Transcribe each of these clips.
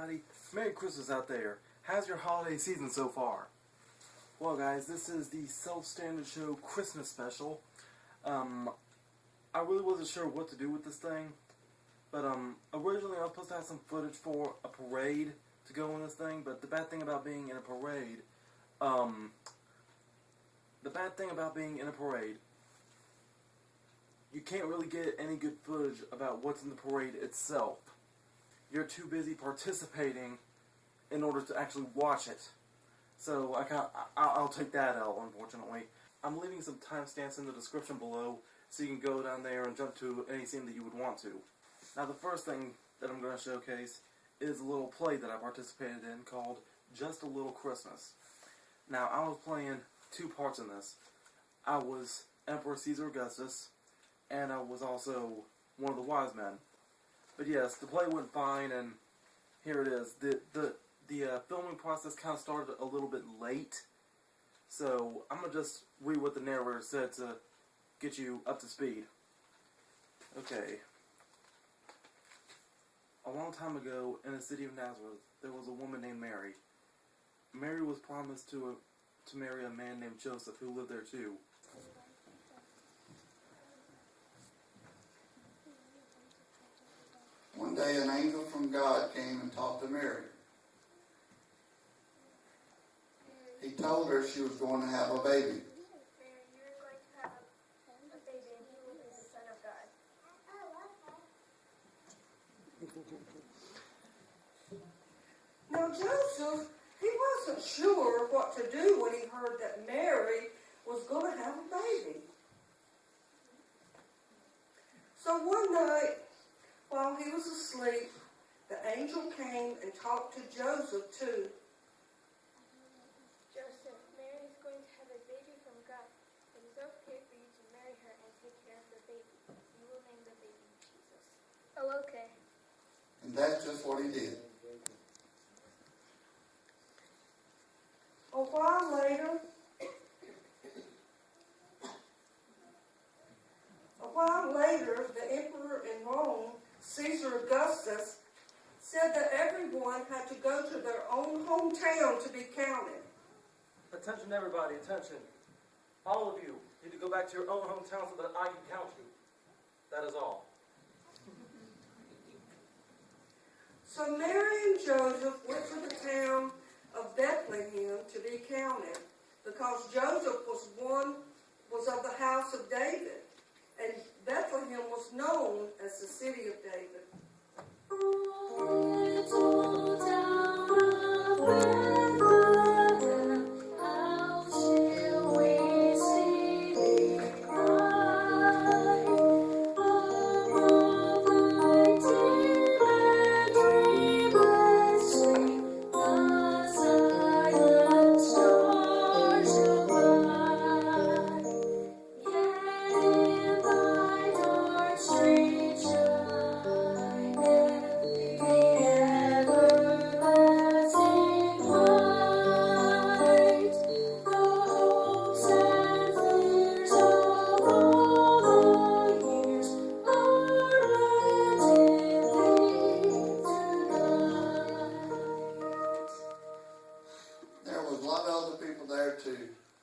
everybody. Merry Christmas out there. How's your holiday season so far? Well, guys, this is the Self-Standard Show Christmas special. I really wasn't sure what to do with this thing, but originally I was supposed to have some footage for a parade to go in this thing, but the bad thing about being in a parade, you can't really get any good footage about what's in the parade itself. You're too busy participating in order to actually watch it. So I'll take that out, unfortunately. I'm leaving some timestamps in the description below so you can go down there and jump to any scene that you would want to. Now the first thing that I'm going to showcase is a little play that I participated in called Just a Little Christmas. Now I was playing two parts in this. I was Emperor Caesar Augustus, and I was also one of the wise men. But yes, the play went fine, and here it is. The filming process kind of started a little bit late, so I'm going to just read what the narrator said to get you up to speed. Okay. A long time ago, in the city of Nazareth, there was a woman named Mary. Mary was promised to marry a man named Joseph, who lived there too. One day an angel from God came and talked to Mary. He told her she was going to have a baby. Mary, you're going to have a baby, and he will be the Son of God. Now Joseph, he wasn't sure what to do when he heard that Mary was going to have a baby. So one night, while he was asleep, the angel came and talked to Joseph too. Joseph, Mary is going to have a baby from God. It is okay for you to marry her and take care of the baby. You will name the baby Jesus. Oh, okay. And that's just what he did. A while later, the emperor in Rome, Caesar Augustus, said that everyone had to go to their own hometown to be counted. Attention everybody, attention. All of you need to go back to your own hometown so that I can count you. That is all. So Mary and Joseph went to the town of Bethlehem to be counted, because Joseph was of the house of David, and Bethlehem was known as the city of David.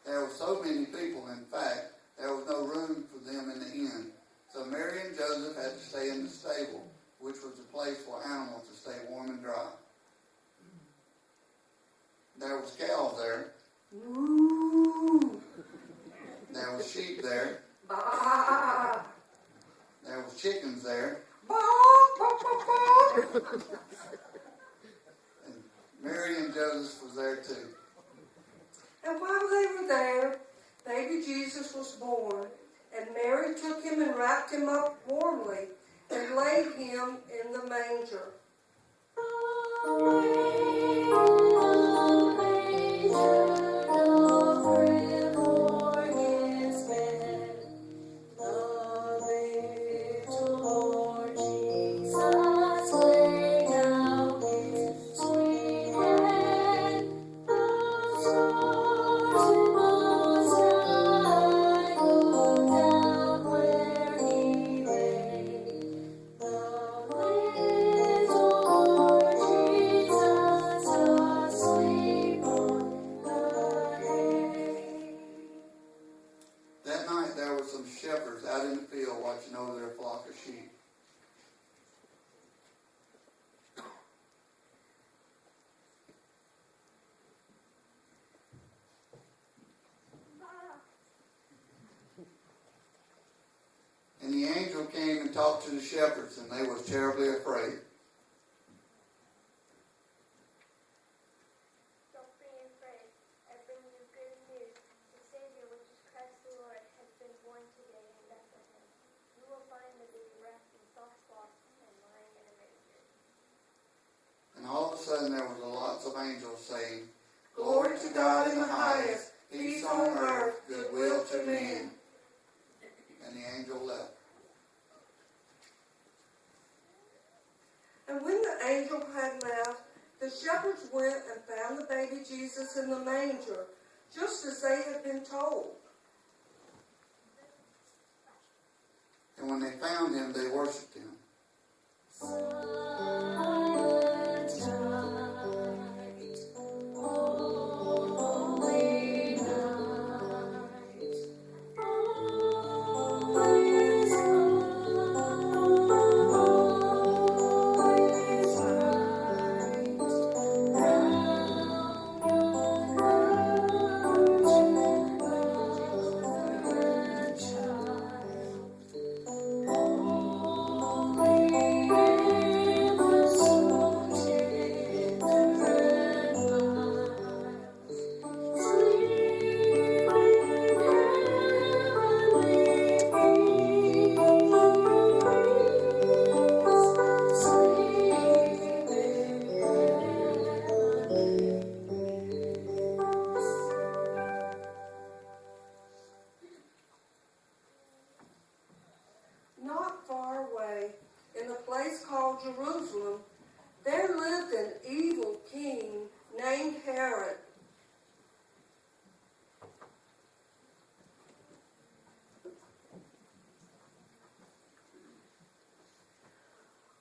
There were so many people, in fact, there was no room for them in the inn. So Mary and Joseph had to stay in the stable, which was a place for animals to stay warm and dry. There was cows there. Moo. There was sheep there. Bah. There was chickens there. Bah, bah, bah, bah. And Mary and Joseph was there too. And while they were there, baby Jesus was born, and Mary took him and wrapped him up warmly and laid him in the manger. Little talked to the shepherds, and they was terribly afraid. Don't be afraid. I bring you good news. The Savior, which is Christ the Lord, has been born today in Bethlehem. You will find the baby wrapped in soft cloth and lying in a manger. And all of a sudden there was lots of angels saying, Glory to God in the highest, peace on earth, goodwill to men. And the angel left. And when the angel had left, the shepherds went and found the baby Jesus in the manger, just as they had been told. And when they found him, they worshipped him. Not far away, in a place called Jerusalem, there lived an evil king named Herod.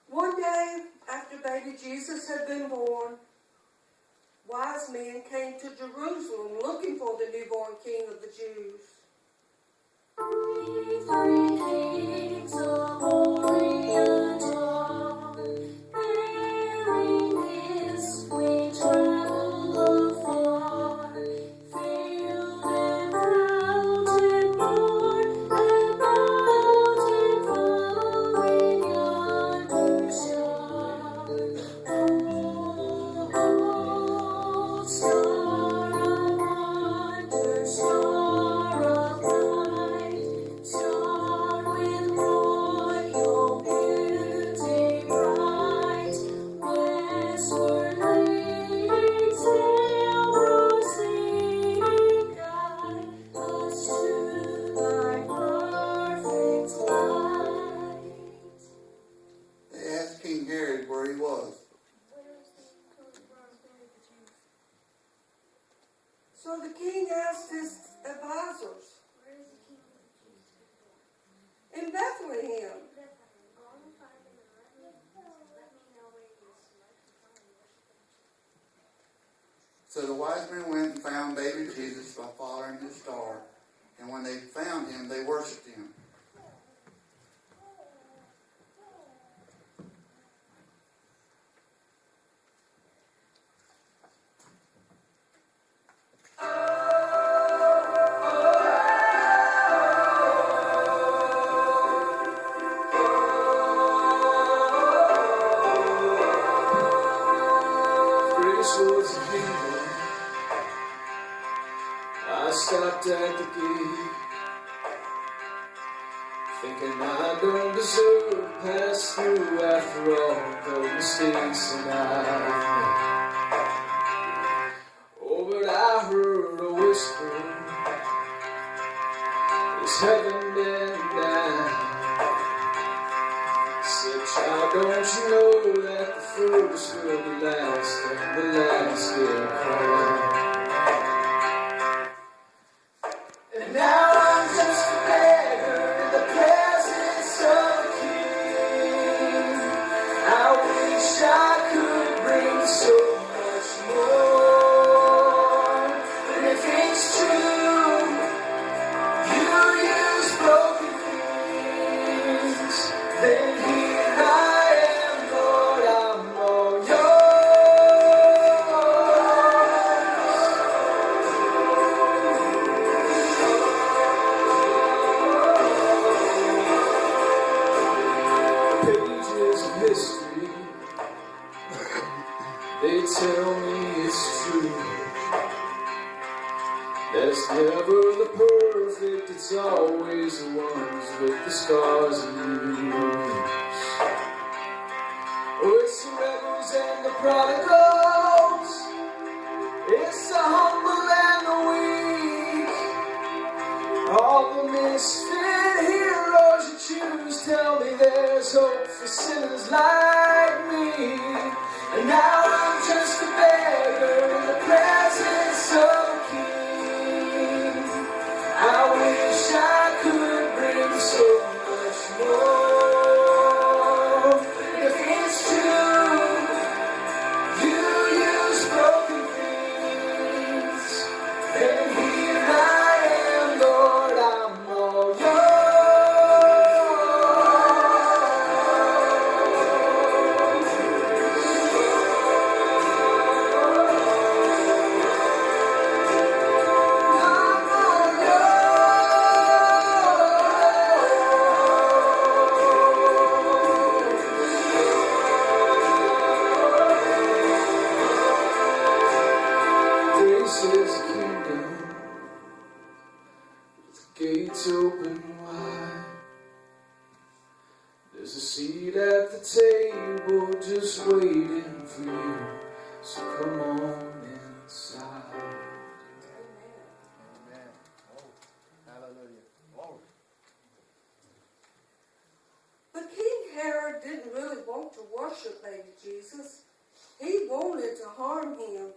One day, after baby Jesus had been born, wise men came to Jerusalem looking for the newborn king of the Jews. Three kings of Orient are, bearing his we travel afar, field and mountain born, and mountain flowing yonder shore. Oh, star of wonder, star of light, shone with royal beauty bright. Westward leading, still proceeding, guide us to thy perfect light. They asked King Herod where he was. So the king asked his advisors, Where is the king of the Jews? in Bethlehem. Go and find him and let me know where he is so I can come and worship him. So the wise men went and found baby Jesus by following his star. And when they found him, they worshipped him. Grace was a kingdom. I stopped at the gate, thinking I don't deserve to pass through after all the mistakes that I've made. Oh, but I heard a whisper, it's heaven bent down. Said, child, don't you know that the first will be last and the last get crowned? And now I'm just a beggar in the presence of a king. I wish I could bring so much more. But if it's true, you use broken things, then here I am, Lord, I'm all yours. They tell me it's true, that it's never the perfect, it's always the ones with the scars and wounds. Oh, it's the rebels and the prodigals, it's the humble and the weak, all the misfit heroes you choose. Tell me there's hope for sinners like me. And now I'm just a beggar in the presence of a king. I wish I could bring so much more. If it's true, you use broken things, then here I am, Lord, I'm all yours. This is a kingdom, with gates open wide. There's a seat at the table just waiting for you, so come on inside. Amen. Oh, hallelujah. Glory. But King Herod didn't really want to worship baby Jesus. He wanted to harm him.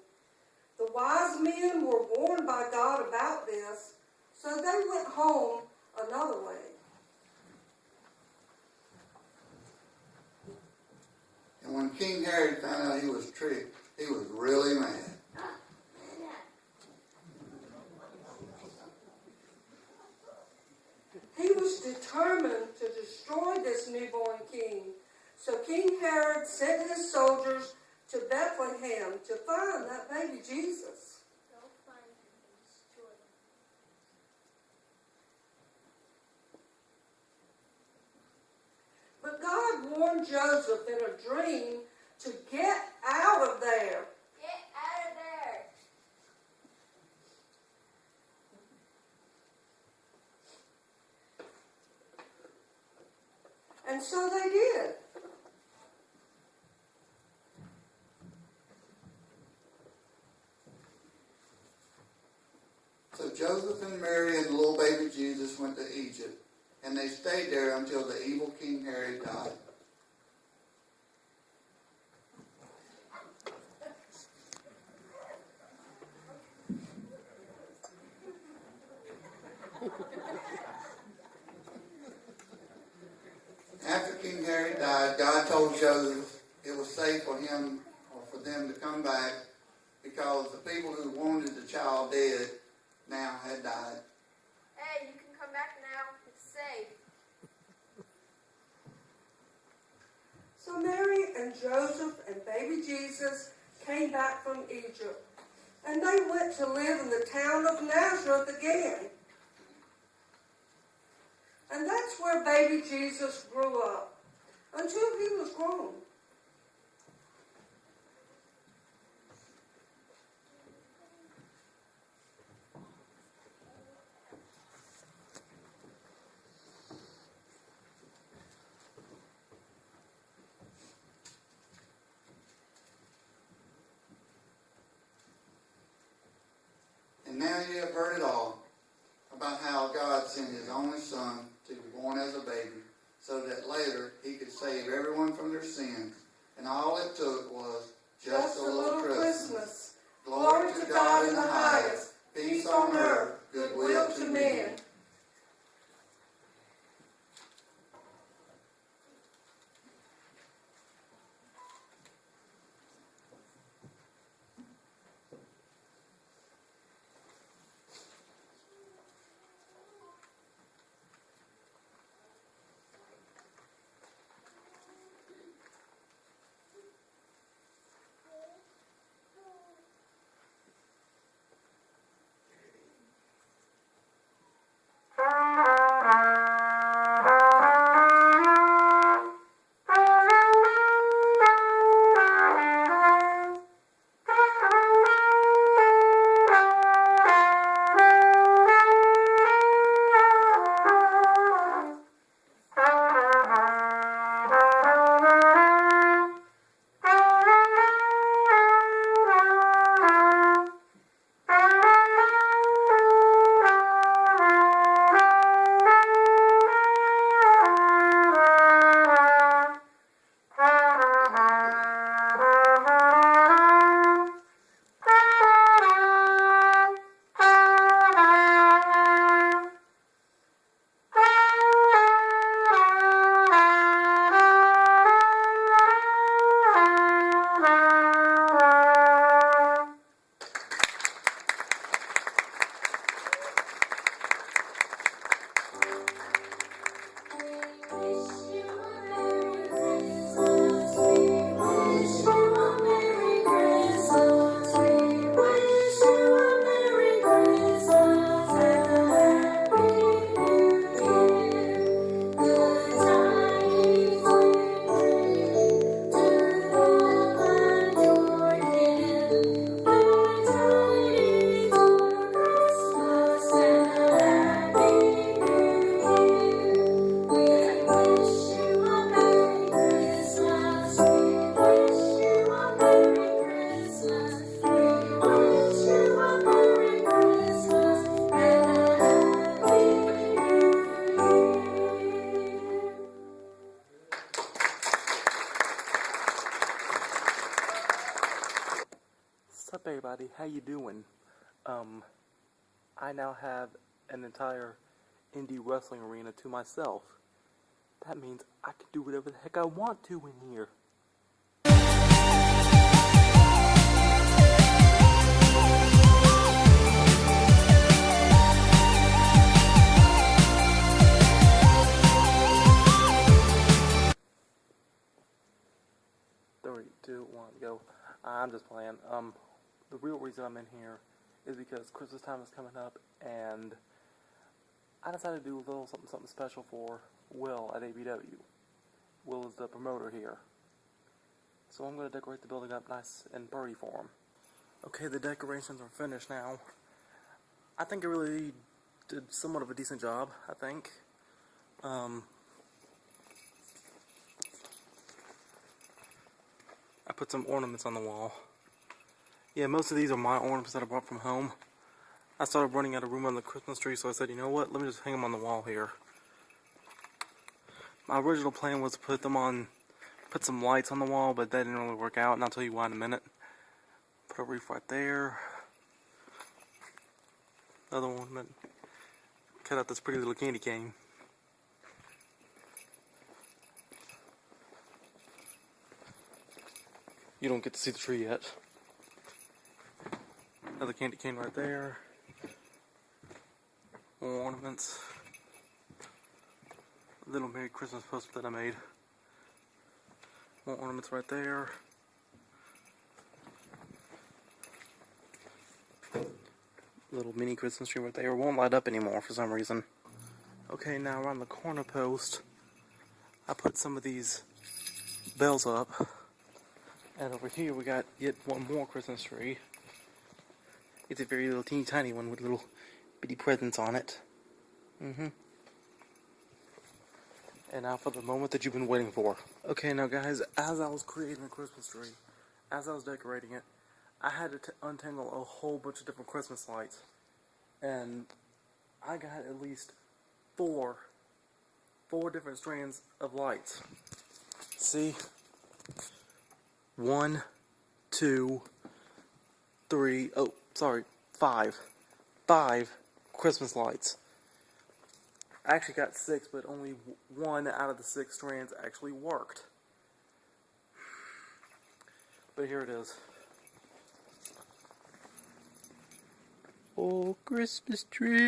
The wise men were warned by God about this, so they went home another way. And when King Herod found out he was tricked, he was really mad. He was determined to destroy this newborn king. So King Herod sent his soldiers to Bethlehem to find that baby Jesus. They'll find him and destroy him. But God warned Joseph in a dream to get out of there. Get out of there! And so they did. So Joseph and Mary and the little baby Jesus went to Egypt, and they stayed there until the evil King Herod died. After King Herod died, God told Joseph it was safe for him or for them to come back because the people who wanted the child dead now had died. Hey, you can come back now. It's safe. So Mary and Joseph and baby Jesus came back from Egypt. And they went to live in the town of Nazareth again. And that's where baby Jesus grew up until he was grown. And now you have heard it all about how God sent his only son to be born as a baby so that later he could save everyone from their sins. And all it took was just a little Christmas. Glory to God in the highest, peace on earth, goodwill to men. What's up, everybody? How you doing? I now have an entire indie wrestling arena to myself. That means I can do whatever the heck I want to in here. Three, two, one, go. I'm just playing. The real reason I'm in here is because Christmas time is coming up, and I decided to do a little something special for Will at APW. Will is the promoter here. So I'm going to decorate the building up nice and pretty for him. Okay, the decorations are finished now. I think I really did somewhat of a decent job, I think. I put some ornaments on the wall. Yeah, most of these are my ornaments that I brought from home. I started running out of room on the Christmas tree, so I said, you know what, let me just hang them on the wall here. My original plan was to put some lights on the wall, but that didn't really work out, and I'll tell you why in a minute. Put a wreath right there. Another ornament. Cut out this pretty little candy cane. You don't get to see the tree yet. Another candy cane right there. More ornaments. A little Merry Christmas poster that I made. More ornaments right there. Little mini Christmas tree right there. It won't light up anymore for some reason. Okay, now around the corner post, I put some of these bells up. And over here we got yet one more Christmas tree. It's a very little teeny tiny one with little bitty presents on it. And now for the moment that you've been waiting for. Okay, now guys, as I was creating the Christmas tree, as I was decorating it, I had to untangle a whole bunch of different Christmas lights. And I got at least four different strands of lights. See? 1, 2, 3, oh, sorry, 5. 5 Christmas lights. I actually got 6, but only 1 out of the 6 strands actually worked. But here it is. Oh, Christmas tree.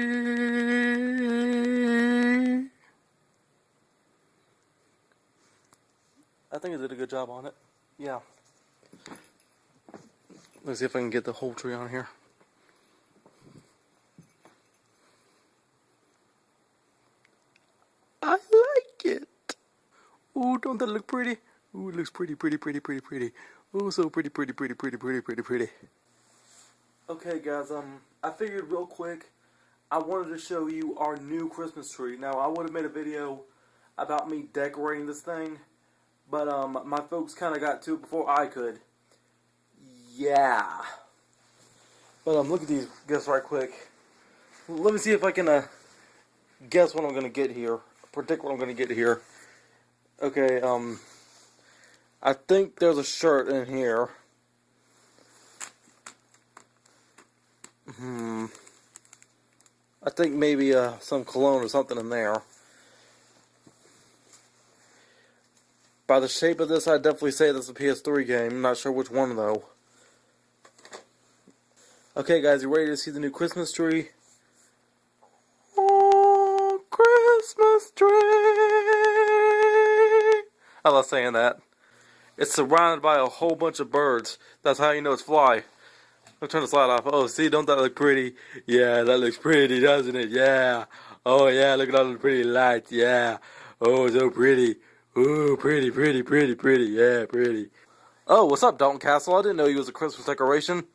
I think I did a good job on it. Yeah. Let's see if I can get the whole tree on here. I like it. Oh, don't that look pretty? Oh, it looks pretty. Oh, so pretty. Okay, guys, I figured real quick, I wanted to show you our new Christmas tree. Now, I would have made a video about me decorating this thing, but my folks kind of got to it before I could. Yeah. But look at these gifts right quick. Let me see if I can guess what I'm gonna get here. Predict what I'm gonna get here. Okay. I think there's a shirt in here. I think maybe some cologne or something in there. By the shape of this, I'd definitely say this is a PS3 game. I'm not sure which one, though. Okay, guys, you ready to see the new Christmas tree? Oh, Christmas tree! I love saying that. It's surrounded by a whole bunch of birds. That's how you know it's fly. I'll turn the slide off. Oh, see, don't that look pretty? Yeah, that looks pretty, doesn't it? Yeah. Oh, yeah, look at all the pretty lights. Yeah. Oh, so pretty. Ooh, pretty. Yeah, pretty. Oh, what's up, Dalton Castle? I didn't know you was a Christmas decoration.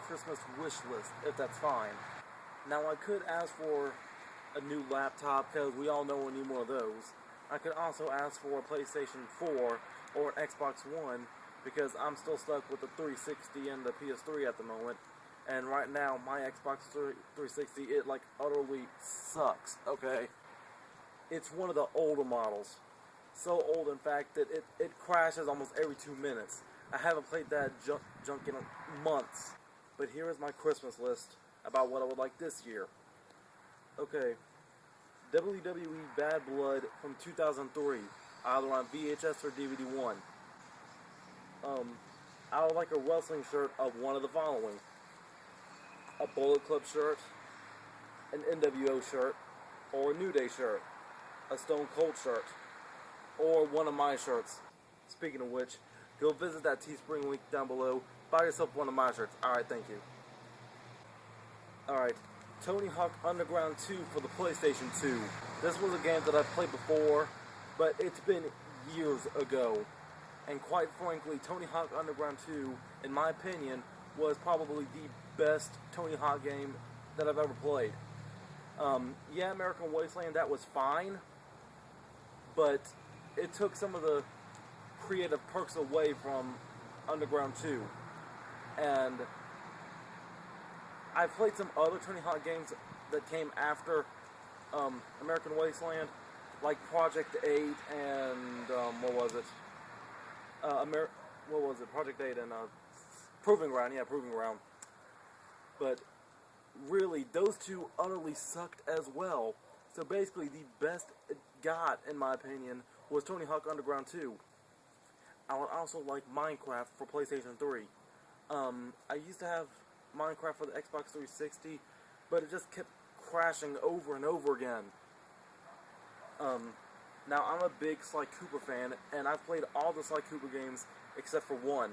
Christmas wish list, if that's fine. Now, I could ask for a new laptop, because we all know we need one of those. I could also ask for a PlayStation 4 or an Xbox One, because I'm still stuck with the 360 and the PS3 at the moment. And right now, my Xbox 360, it like utterly sucks, okay? It's one of the older models. So old, in fact, that it crashes almost every 2 minutes. I haven't played that junk in months. But here is my Christmas list about what I would like this year. Okay. WWE Bad Blood from 2003, either on VHS or DVD 1. I would like a wrestling shirt of one of the following: a Bullet Club shirt, an NWO shirt, or a New Day shirt, a Stone Cold shirt, or one of my shirts. Speaking of which, go visit that Teespring link down below, buy yourself one of my shirts. Alright, thank you. Alright, Tony Hawk Underground 2 for the PlayStation 2. This was a game that I've played before, but it's been years ago. And quite frankly, Tony Hawk Underground 2, in my opinion, was probably the best Tony Hawk game that I've ever played. Yeah, American Wasteland, that was fine, but it took some of the creative perks away from Underground 2. And I played some other Tony Hawk games that came after American Wasteland, like Project 8 and what was it? Project 8 and Proving Ground. Yeah, Proving Ground. But really, those two utterly sucked as well. So basically, the best it got, in my opinion, was Tony Hawk Underground 2. I would also like Minecraft for PlayStation 3. I used to have Minecraft for the Xbox 360, but it just kept crashing over and over again. Now, I'm a big Sly Cooper fan, and I've played all the Sly Cooper games except for one.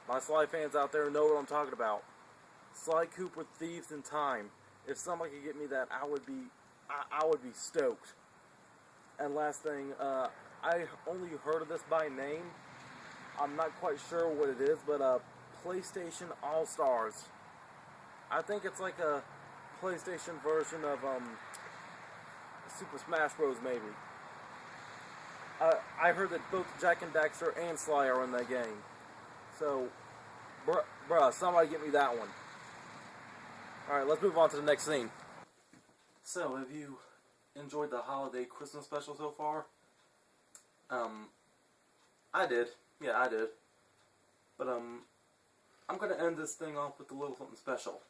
My Sly fans out there know what I'm talking about. Sly Cooper Thieves in Time. If somebody could get me that, I would be stoked. And last thing, I only heard of this by name. I'm not quite sure what it is, but PlayStation All-Stars. I think it's like a PlayStation version of Super Smash Bros. Maybe. I heard that both Jack and Daxter and Sly are in that game. So, bruh, somebody get me that one. Alright, let's move on to the next scene. So, have you enjoyed the holiday Christmas special so far? I did. Yeah, I did. But, I'm gonna end this thing off with a little something special.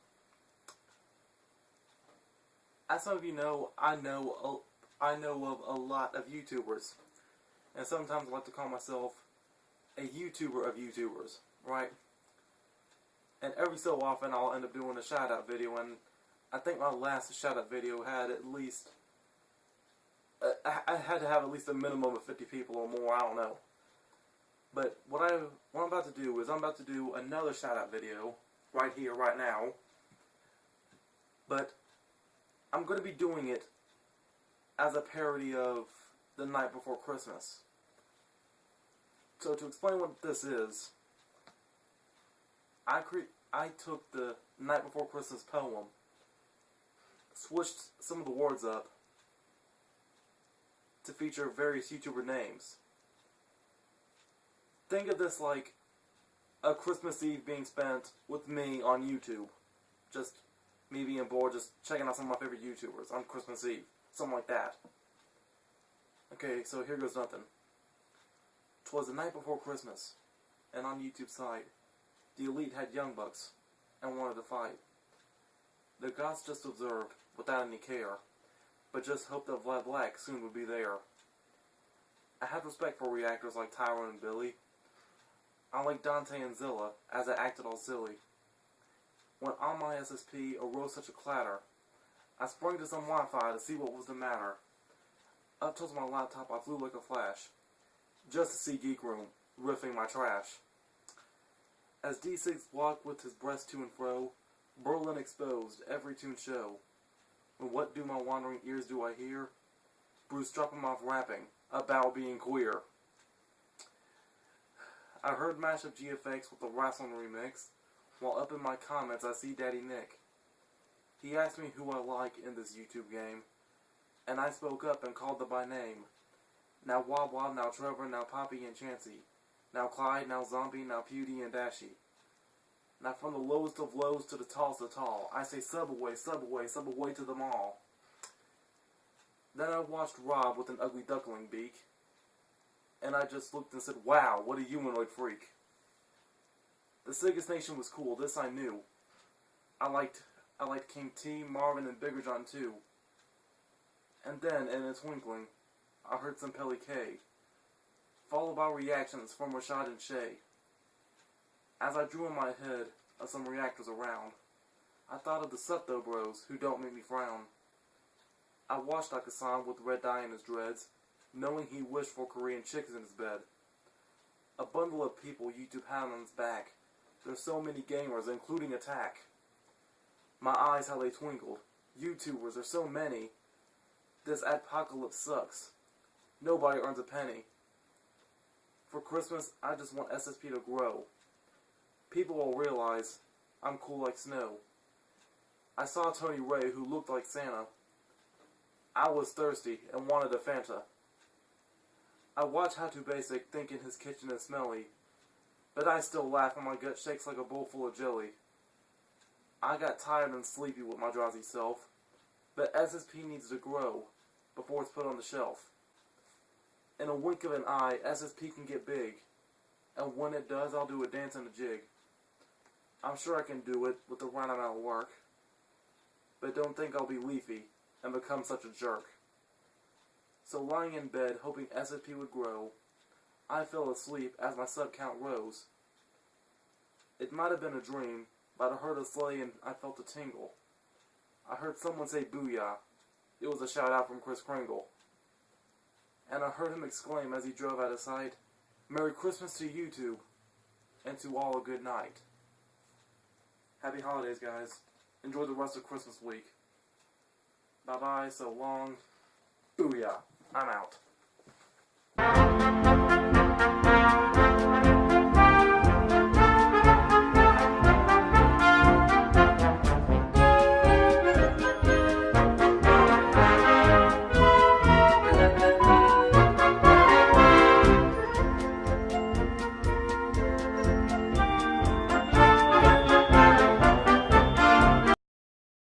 As some of you know, I know of a lot of YouTubers. And sometimes I like to call myself a YouTuber of YouTubers, right? And every so often I'll end up doing a shout-out video, and I think my last shout-out video had at least... I had to have at least a minimum of 50 people or more, I don't know. But what I'm about to do is I'm about to do another shout-out video, right here, right now. But I'm going to be doing it as a parody of The Night Before Christmas. So to explain what this is, I took the Night Before Christmas poem, switched some of the words up to feature various YouTuber names. Think of this like a Christmas Eve being spent with me on YouTube. Just me being bored, just checking out some of my favorite YouTubers on Christmas Eve. Something like that. Okay, so here goes nothing. 'Twas the night before Christmas, and on YouTube's side, the elite had young bucks and wanted to fight. The gods just observed without any care, but just hoped that Vlad Black soon would be there. I had respect for reactors like Tyrone and Billy. I like Dante and Zilla, as I acted all silly. When on my SSP arose such a clatter, I sprang to some Wi-Fi to see what was the matter. Up to my laptop I flew like a flash, just to see Geek Room riffing my trash. As D6 walked with his breast to and fro, Berlin exposed every tune show. When what do my wandering ears do I hear? Bruce dropping off rapping about being queer. I heard mashup GFX with the wrestling remix, while up in my comments I see Daddy Nick. He asked me who I like in this YouTube game, and I spoke up and called them by name. Now Wob Wob, now Trevor, now Poppy and Chansey. Now Clyde, now Zombie, now Pewdie and Dashy. Now from the lowest of lows to the tallest of tall, I say subaway, subaway, subaway to them all. Then I watched Rob with an ugly duckling beak, and I just looked and said, wow, what a humanoid freak. The Sigus Nation was cool, this I knew. I liked King T, Marvin, and Bigger John too. And then, in a twinkling, I heard some Pelly K, followed by reactions from Rashad and Shay. As I drew in my head of some reactors around, I thought of the Sutho Bros who don't make me frown. I watched Akasan with red dye in his dreads, knowing he wished for Korean chicks in his bed. A bundle of people YouTube had on his back. There's so many gamers, including Attack. My eyes, how they twinkled. YouTubers, there's so many. This apocalypse sucks. Nobody earns a penny. For Christmas, I just want SSP to grow. People will realize I'm cool like snow. I saw Tony Ray who looked like Santa. I was thirsty and wanted a Fanta. I watched How To Basic thinking his kitchen is smelly, but I still laugh when my gut shakes like a bowl full of jelly. I got tired and sleepy with my drowsy self, but SSP needs to grow before it's put on the shelf. In a wink of an eye, SSP can get big, and when it does, I'll do a dance and a jig. I'm sure I can do it with the right amount of work, but don't think I'll be leafy and become such a jerk. So lying in bed, hoping SSP would grow, I fell asleep as my sub count rose. It might have been a dream, but I heard a sleigh and I felt a tingle. I heard someone say booyah. It was a shout out from Chris Kringle. And I heard him exclaim as he drove out of sight, Merry Christmas to YouTube, and to all a good night. Happy holidays, guys. Enjoy the rest of Christmas week. Bye-bye, so long. Booyah. I'm out.